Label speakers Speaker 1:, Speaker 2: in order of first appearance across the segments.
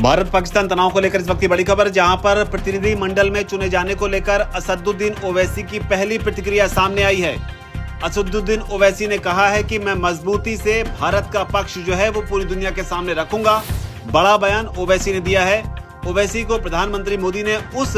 Speaker 1: भारत पाकिस्तान तनाव को लेकर इस वक्त की बड़ी खबर, जहां पर प्रतिनिधि मंडल में चुने जाने को लेकर असदुद्दीन ओवैसी की पहली प्रतिक्रिया सामने आई है। असदुद्दीन ओवैसी ने कहा है कि मैं मजबूती से भारत का पक्ष जो है वो पूरी दुनिया के सामने रखूंगा। बड़ा बयान ओवैसी ने दिया है। ओवैसी को प्रधानमंत्री मोदी ने उस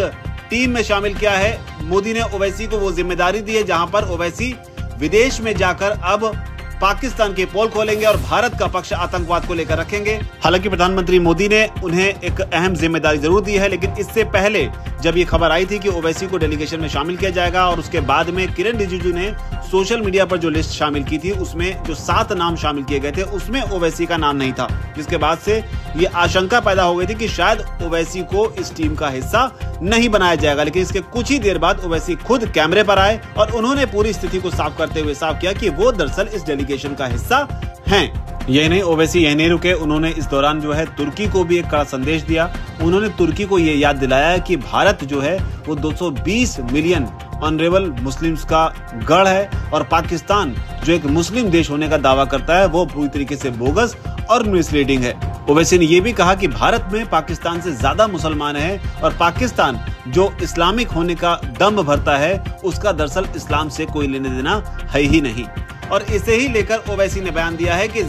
Speaker 1: टीम में शामिल किया है। मोदी ने ओवैसी को वो जिम्मेदारी दी है जहां पर ओवैसी विदेश में जाकर अब पाकिस्तान के पोल खोलेंगे और भारत का पक्ष आतंकवाद को लेकर रखेंगे। हालांकि प्रधानमंत्री मोदी ने उन्हें एक अहम जिम्मेदारी जरूर दी है, लेकिन इससे पहले जब ये खबर आई थी कि ओवैसी को डेलीगेशन में शामिल किया जाएगा और उसके बाद में किरण रिजिजू ने सोशल मीडिया पर जो लिस्ट शामिल की थी उसमें जो 7 नाम शामिल किए गए थे उसमें ओवैसी का नाम नहीं था, जिसके बाद से ये आशंका पैदा हो गई थी कि शायद ओवैसी को इस टीम का हिस्सा नहीं बनाया जाएगा। लेकिन इसके कुछ ही देर बाद ओवैसी खुद कैमरे पर आए और उन्होंने पूरी स्थिति को साफ करते हुए साफ किया कि वो दरअसल इस डेलीगेशन का हिस्सा हैं। यही नहीं, ओवैसी यही नहीं रुके, उन्होंने इस दौरान जो है तुर्की को भी एक कड़ा संदेश दिया। उन्होंने तुर्की को ये याद दिलाया कि भारत जो है वो 220 मिलियन ऑनरेबल मुस्लिम्स का गढ़ है और पाकिस्तान जो एक मुस्लिम देश होने का दावा करता है वो पूरी तरीके से बोगस और मिसलीडिंग है। ओवैसी ने यह भी कहा कि भारत में पाकिस्तान से ज्यादा मुसलमान हैं और पाकिस्तान जो इस्लामिक होने का दम भरता है उसका दरअसल इस्लाम से कोई लेने देना है ही नहीं। और इसे ही लेकर ओवैसी ने बयान दिया है कि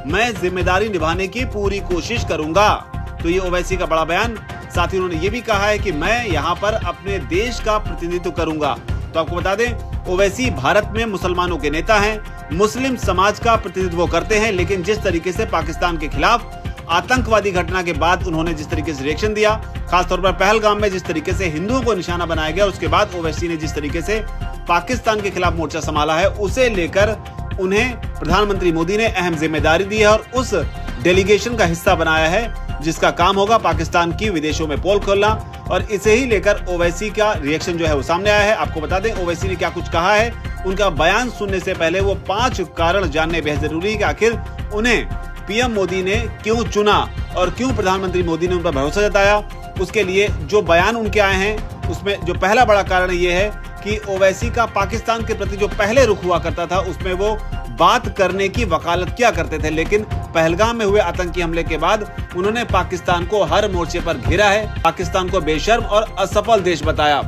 Speaker 1: मैं जिम्मेदारी निभाने की पूरी कोशिश करूंगा। तो ये ओवैसी का बड़ा बयान। साथ ही उन्होंने ये भी कहा है कि मैं यहाँ पर अपने देश का प्रतिनिधित्व करूंगा। तो आपको बता दें, ओवैसी भारत में मुसलमानों के नेता हैं, मुस्लिम समाज का प्रतिनिधित्व करते हैं, लेकिन जिस तरीके से पाकिस्तान के खिलाफ आतंकवादी घटना के बाद उन्होंने जिस तरीके से रिएक्शन दिया, खासतौर पर पहलगाम में जिस तरीके से हिंदुओं को निशाना बनाया गया, उसके बाद ओवैसी ने जिस तरीके से पाकिस्तान के खिलाफ मोर्चा संभाला है, उसे लेकर उन्हें प्रधानमंत्री मोदी ने अहम जिम्मेदारी दी है और उस डेलीगेशन का हिस्सा बनाया है जिसका काम होगा पाकिस्तान की विदेशों में पोल खोलना। और इसे ही लेकर ओवैसी का रिएक्शन जो है वो सामने आया है। आपको बता दें ओवैसी ने क्या कुछ कहा है। उनका बयान सुनने से पहले वो 5 कारण जानने बेहद जरूरी है कि आखिर उन्हें पीएम मोदी ने क्यों चुना और क्यों प्रधानमंत्री मोदी ने उन पर भरोसा जताया। उसके लिए जो बयान उनके आए हैं उसमें जो पहला बड़ा कारण ये है कि ओवैसी का पाकिस्तान के प्रति जो पहले रुख हुआ करता था उसमें वो बात करने की वकालत किया करते थे, लेकिन पहलगाम में हुए आतंकी हमले के बाद उन्होंने पाकिस्तान को हर मोर्चे पर घेरा है, पाकिस्तान को बेशर्म और असफल देश बताया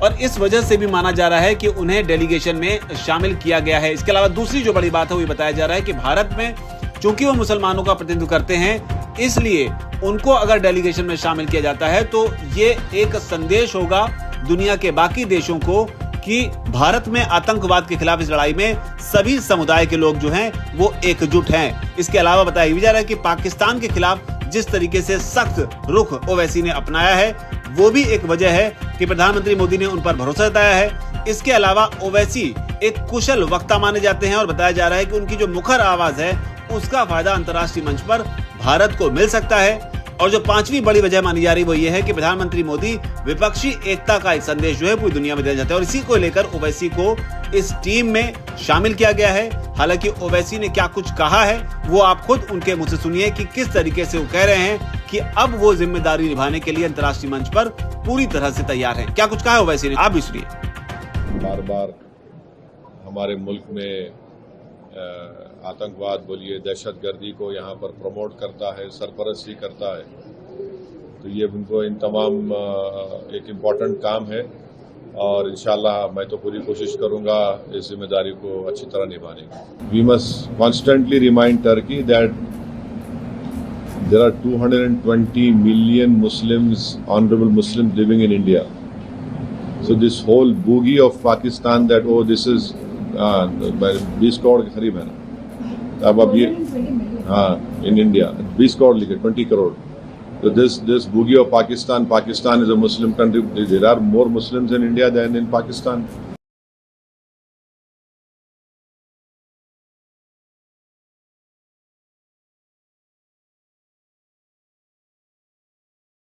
Speaker 1: और इस वजह से भी माना जा रहा है कि उन्हें डेलीगेशन में शामिल किया गया है। इसके अलावा दूसरी जो बड़ी बात है वो बताया जा रहा है कि भारत में चूंकि वो मुसलमानों का प्रतिनिधित्व करते हैं, इसलिए उनको अगर डेलीगेशन में शामिल किया जाता है तो ये एक संदेश होगा दुनिया के बाकी देशों को कि भारत में आतंकवाद के खिलाफ इस लड़ाई में सभी समुदाय के लोग जो हैं वो एकजुट हैं। इसके अलावा बताया भी जा रहा है कि पाकिस्तान के खिलाफ जिस तरीके से सख्त रुख ओवैसी ने अपनाया है वो भी एक वजह है कि प्रधानमंत्री मोदी ने उन पर भरोसा जताया है। इसके अलावा ओवैसी एक कुशल वक्ता माने जाते हैं और बताया जा रहा है कि उनकी जो मुखर आवाज है उसका फायदा अंतर्राष्ट्रीय मंच पर भारत को मिल सकता है। और जो 5वीं बड़ी वजह मानी जा रही वो ये है कि प्रधानमंत्री मोदी विपक्षी एकता का एक संदेश जो है पूरी दुनिया में दिया जाता है और इसी को लेकर ओवैसी को इस टीम में शामिल किया गया है। हालांकि ओवैसी ने क्या कुछ कहा है वो आप खुद उनके मुंह से सुनिए कि किस तरीके से वो कह रहे हैं कि अब वो जिम्मेदारी निभाने के लिए अंतर्राष्ट्रीय मंच पर पूरी तरह से तैयार है। क्या कुछ कहा है ओवैसी ने, आप भी सुनिए।
Speaker 2: बार बार हमारे मुल्क में आतंकवाद बोलिए, दहशतगर्दी को यहाँ पर प्रमोट करता है, सरपरस्ती करता है, तो ये उनको इन तमाम एक इम्पॉर्टेंट काम है और इंशाल्लाह मैं तो पूरी कोशिश करूंगा इस जिम्मेदारी को अच्छी तरह निभाने की। We must constantly remind Turkey that there are 220 million Muslims, honorable Muslims living in India. So this whole boogie of Pakistan that this is 20 crore के करीब है ना, अब ये in India 20 करोड़ लिखे 20 crore. So this boogie of Pakistan is a Muslim country. There are more Muslims in India than in Pakistan.